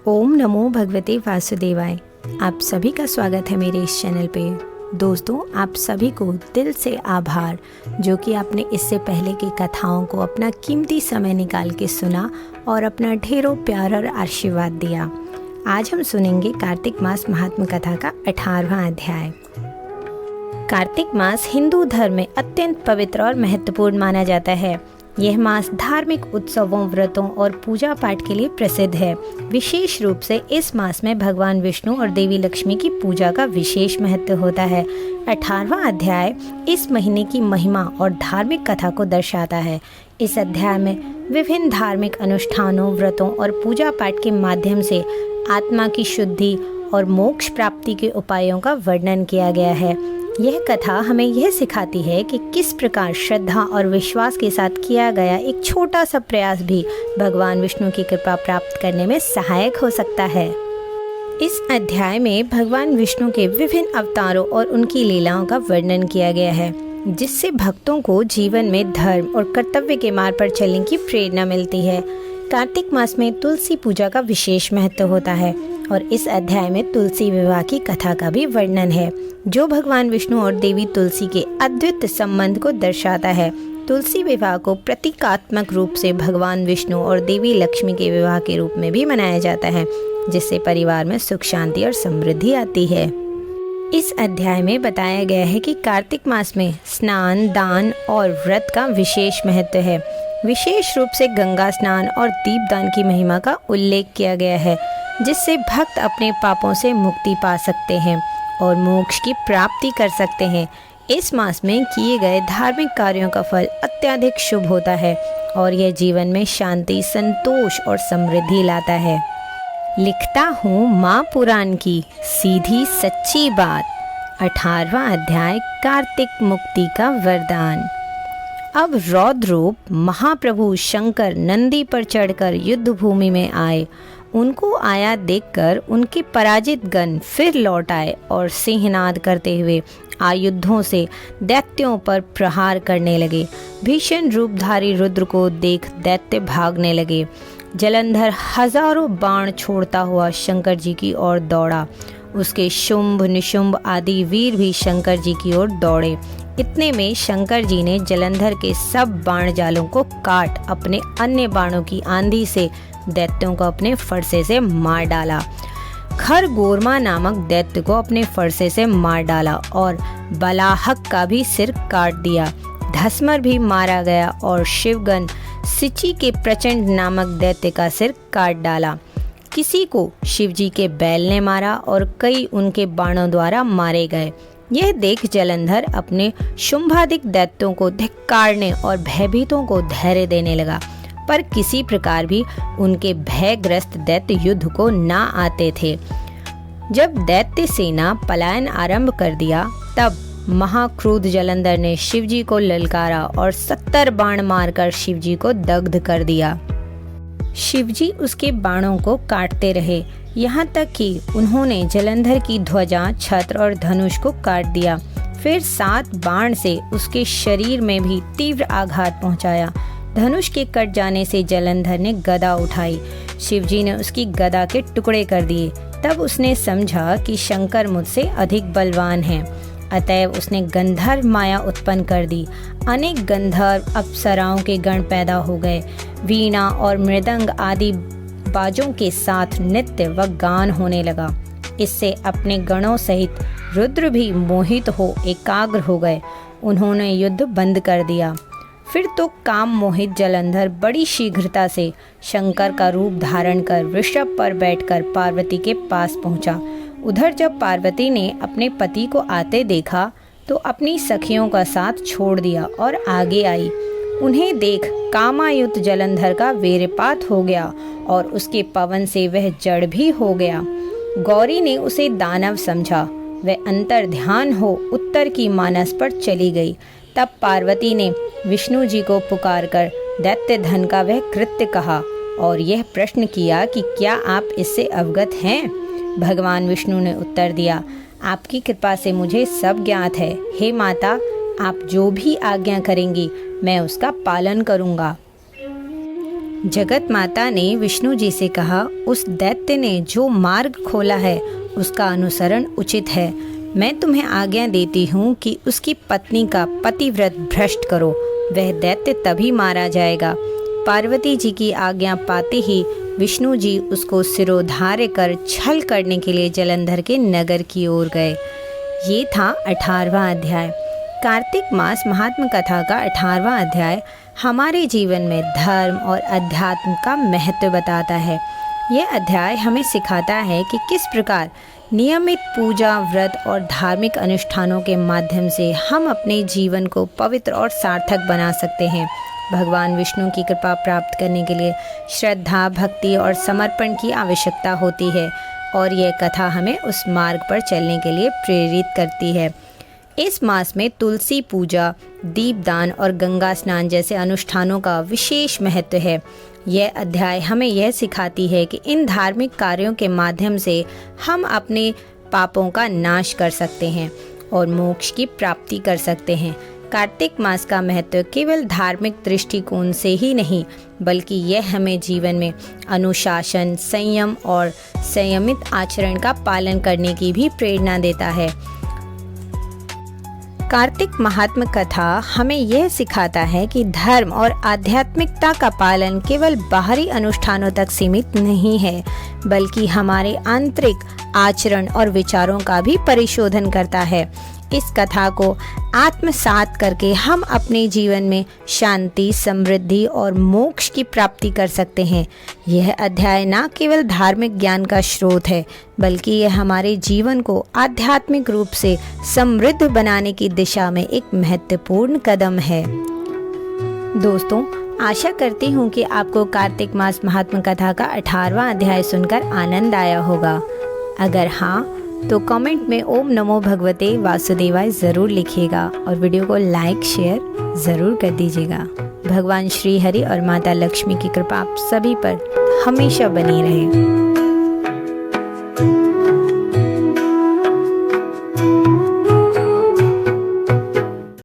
ओम नमो भगवते वासुदेवाय। आप सभी का स्वागत है मेरे इस चैनल पे। दोस्तों, आप सभी को दिल से आभार जो कि आपने इससे पहले की कथाओं को अपना कीमती समय निकाल के सुना और अपना ढेरों प्यार और आशीर्वाद दिया। आज हम सुनेंगे कार्तिक मास महात्म कथा का 18वां अध्याय। कार्तिक मास हिंदू धर्म में अत्यंत पवित्र और महत्वपूर्ण माना जाता है। यह मास धार्मिक उत्सवों, व्रतों और पूजा पाठ के लिए प्रसिद्ध है। विशेष रूप से इस मास में भगवान विष्णु और देवी लक्ष्मी की पूजा का विशेष महत्व होता है। 18वां अध्याय इस महीने की महिमा और धार्मिक कथा को दर्शाता है। इस अध्याय में विभिन्न धार्मिक अनुष्ठानों, व्रतों और पूजा पाठ के माध्यम से आत्मा की शुद्धि और मोक्ष प्राप्ति के उपायों का वर्णन किया गया है। यह कथा हमें यह सिखाती है कि किस प्रकार श्रद्धा और विश्वास के साथ किया गया एक छोटा सा प्रयास भी भगवान विष्णु की कृपा प्राप्त करने में सहायक हो सकता है। इस अध्याय में भगवान विष्णु के विभिन्न अवतारों और उनकी लीलाओं का वर्णन किया गया है, जिससे भक्तों को जीवन में धर्म और कर्तव्य के मार्ग पर चलने की प्रेरणा मिलती है। कार्तिक मास में तुलसी पूजा का विशेष महत्व होता है और इस अध्याय में तुलसी विवाह की कथा का भी वर्णन है, जो भगवान विष्णु और देवी तुलसी के अद्वितीय संबंध को दर्शाता है। तुलसी विवाह को प्रतीकात्मक रूप से भगवान विष्णु और देवी लक्ष्मी के विवाह के रूप में भी मनाया जाता है, जिससे परिवार में सुख, शांति और समृद्धि आती है। इस अध्याय में बताया गया है कि कार्तिक मास में स्नान, दान और व्रत का विशेष महत्व है। विशेष रूप से गंगा स्नान और दीपदान की महिमा का उल्लेख किया गया है, जिससे भक्त अपने पापों से मुक्ति पा सकते हैं और मोक्ष की प्राप्ति कर सकते हैं। इस मास में किए गए धार्मिक कार्यों का फल अत्यधिक शुभ होता है और यह जीवन में शांति, संतोष और समृद्धि लाता है। लिखता हूँ माँ पुराण की सीधी सच्ची बात। 18वां अध्याय कार्तिक मुक्ति का वरदान। अब रौद्र रूप महाप्रभु शंकर नंदी पर चढ़कर युद्ध भूमि में आए। उनको आया देखकर उनके पराजित गण फिर लौट आए और सिंहनाद करते हुए आयुधों से दैत्यों पर प्रहार करने लगे। भीषण रूपधारी रुद्र को देख दैत्य भागने लगे। जलंधर हजारों बाण छोड़ता हुआ शंकर जी की ओर दौड़ा। उसके शुंभ, निशुंभ आदि वीर भी शंकर जी की ओर दौड़े। इतने में शंकर जी ने जलंधर के सब बाण जालों को काट अपने अन्य बाणों की आंधी से दैत्यों को अपने फरसे से मार डाला। खरगोरमा नामक दैत्य को अपने फरसे से मार डाला और बलाहक का भी सिर काट दिया। धस्मर भी मारा गया और शिवगन सिची के प्रचंड नामक दैत्य का सिर काट डाला। किसी को शिवजी के बैल ने मारा और कई उनके बाणों द्वारा मारे गए। यह देख जलंधर अपने शुंभादिक दैत्यों को धिक्कारने और भयभीतों को धैर्य देने लगा, पर किसी प्रकार भी उनके भयग्रस्त दैत्य युद्ध को ना आते थे। जब दैत्य सेना पलायन आरंभ कर दिया, तब महाक्रोध जलंधर ने शिवजी को ललकारा और 70 बाण मारकर शिवजी को दग्ध कर दिया। शिवजी उसके बाणों को काटते रहे, यहाँ तक कि उन्होंने जलंधर की ध्वजा, छत्र और धनुष को काट दिया। फिर 7 बाण से उसके शरीर में भी तीव्र आघात पहुंचाया। धनुष के कट जाने से जलंधर ने गदा उठाई। शिवजी ने उसकी गदा के टुकड़े कर दिए। तब उसने समझा कि शंकर मुझसे अधिक बलवान हैं। अतएव उसने गंधर्व माया उत्पन्न कर दी। अनेक गंधर्व अप्सराओं के गण पैदा हो गए। वीणा और मृदंग आदि बाजों के साथ नृत्य व गान होने लगा। इससे अपने गणों सहित रुद्र भी मोहित हो एकाग्र हो गए। उन्होंने युद्ध बंद कर दिया। फिर तो काम मोहित जलंधर बड़ी शीघ्रता से शंकर का रूप धारण कर वृषभ पर बैठकर पार्वती के पास पहुंचा। उधर जब पार्वती ने अपने पति को आते देखा तो अपनी सखियों का साथ छोड़ दिया और आगे आई। उन्हें देख कामायुक्त जलंधर का वीरपात हो गया और उसके पवन से वह जड़ भी हो गया। गौरी ने उसे दानव समझा। वह अंतर ध्यान हो उत्तर की मानस पर चली गई। तब पार्वती ने विष्णु जी को पुकारकर दैत्य धन का वह कृत्य कहा और यह प्रश्न किया कि क्या आप इससे अवगत हैं? भगवान विष्णु ने उत्तर दिया, आपकी कृपा से मुझे सब ज्ञात है। हे माता, आप जो भी आज्ञा करेंगी मैं उसका पालन करूंगा। जगत माता ने विष्णु जी से कहा, उस दैत्य ने जो मार्ग खोला है उसका अनुसरण उचित है। मैं तुम्हें आज्ञा देती हूँ कि उसकी पत्नी का पतिव्रत भ्रष्ट करो, वह दैत्य तभी मारा जाएगा। पार्वती जी की आज्ञा पाते ही विष्णु जी उसको सिरोधार्य कर छल करने के लिए जलंधर के नगर की ओर गए। ये था 18वां अध्याय। कार्तिक मास महात्म कथा का 18वां अध्याय हमारे जीवन में धर्म और अध्यात्म का महत्व बताता है। यह अध्याय हमें सिखाता है कि किस प्रकार नियमित पूजा, व्रत और धार्मिक अनुष्ठानों के माध्यम से हम अपने जीवन को पवित्र और सार्थक बना सकते हैं। भगवान विष्णु की कृपा प्राप्त करने के लिए श्रद्धा, भक्ति और समर्पण की आवश्यकता होती है और यह कथा हमें उस मार्ग पर चलने के लिए प्रेरित करती है। इस मास में तुलसी पूजा, दीपदान और गंगा स्नान जैसे अनुष्ठानों का विशेष महत्व है। यह अध्याय हमें यह सिखाती है कि इन धार्मिक कार्यों के माध्यम से हम अपने पापों का नाश कर सकते हैं और मोक्ष की प्राप्ति कर सकते हैं। कार्तिक मास का महत्व केवल धार्मिक दृष्टिकोण से ही नहीं, बल्कि यह हमें जीवन में अनुशासन, संयम और संयमित आचरण का पालन करने की भी प्रेरणा देता है। कार्तिक महात्म कथा हमें यह सिखाता है कि धर्म और आध्यात्मिकता का पालन केवल बाहरी अनुष्ठानों तक सीमित नहीं है, बल्कि हमारे आंतरिक आचरण और विचारों का भी परिशोधन करता है। इस कथा को आत्मसात करके हम अपने जीवन में शांति, समृद्धि और मोक्ष की प्राप्ति कर सकते हैं। यह अध्याय न केवल धार्मिक ज्ञान का स्रोत है, बल्कि यह हमारे जीवन को आध्यात्मिक रूप से समृद्ध बनाने की दिशा में एक महत्वपूर्ण कदम है। दोस्तों, आशा करती हूँ कि आपको कार्तिक मास महात्म कथा का 18वां अध्याय सुनकर आनंद आया होगा। अगर हाँ, तो कमेंट में ओम नमो भगवते वासुदेवाय ज़रूर लिखिएगा और वीडियो को लाइक, शेयर ज़रूर कर दीजिएगा। भगवान श्री हरि और माता लक्ष्मी की कृपा आप सभी पर हमेशा बनी रहे।